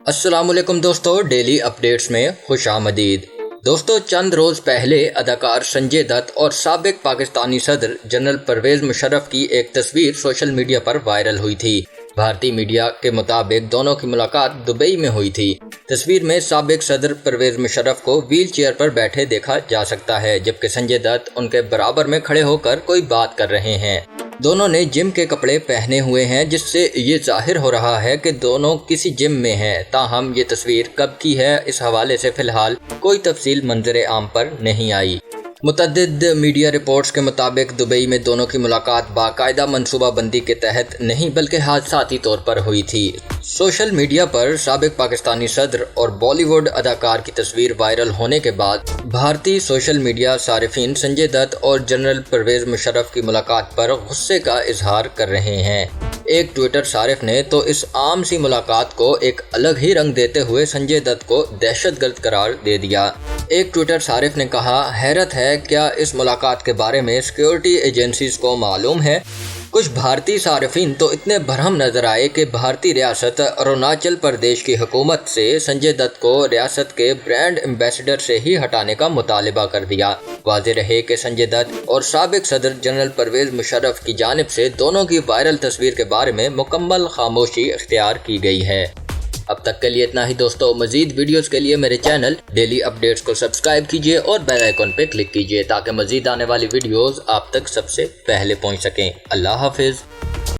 अस्सलाम वालेकुम दोस्तों, डेली अपडेट्स में खुश आमदीद। दोस्तों, चंद रोज़ पहले अदाकार संजय दत्त और साबिक पाकिस्तानी सदर जनरल परवेज़ मुशर्रफ की एक तस्वीर सोशल मीडिया पर वायरल हुई थी। भारतीय मीडिया के मुताबिक दोनों की मुलाकात दुबई में हुई थी। तस्वीर में साबिक सदर परवेज़ मुशर्रफ को व्हील चेयर पर बैठे देखा जा सकता है, जबकि संजय दत्त उनके बराबर में खड़े होकर कोई बात कर रहे हैं। दोनों ने जिम के कपड़े पहने हुए हैं, जिससे ये जाहिर हो रहा है कि दोनों किसी जिम में हैं। ताहम ये तस्वीर कब की है, इस हवाले से फिलहाल कोई तफसील मंजर आम पर नहीं आई। मुतअद्दिद मीडिया रिपोर्ट्स के मुताबिक दुबई में दोनों की मुलाकात बाकायदा मनसूबाबंदी के तहत नहीं बल्कि हादसाती तौर पर हुई थी। सोशल मीडिया पर साबिक पाकिस्तानी सदर और बॉलीवुड अदाकार की तस्वीर वायरल होने के बाद भारतीय सोशल मीडिया सारिफीन संजय दत्त और जनरल परवेज़ मुशर्रफ की मुलाकात पर गुस्से का इजहार कर रहे हैं। एक ट्विटर सारिफ ने तो इस आम सी मुलाकात को एक अलग ही रंग देते हुए संजय दत्त को दहशतगर्द करार दे दिया। एक ट्विटर सारिफ ने कहा, हैरत है, क्या इस मुलाकात के बारे में सिक्योरिटी एजेंसीज को मालूम है? कुछ भारतीय सारिफीन तो इतने भरम नजर आए कि भारतीय रियासत अरुणाचल प्रदेश की हुकूमत से संजय दत्त को रियासत के ब्रांड एम्बेसडर से ही हटाने का मुतालिबा कर दिया। वाज़ेह रहे कि संजय दत्त और साबिक सदर जनरल परवेज़ मुशर्रफ की जानिब से दोनों की वायरल तस्वीर के बारे में मुकम्मल खामोशी इख्तियार की गई है। अब तक के लिए इतना ही दोस्तों। मजीद वीडियोस के लिए मेरे चैनल डेली अपडेट्स को सब्सक्राइब कीजिए और बेल आइकन पे क्लिक कीजिए ताकि मजीद आने वाली वीडियोस आप तक सबसे पहले पहुंच सकें। अल्लाह हाफिज़।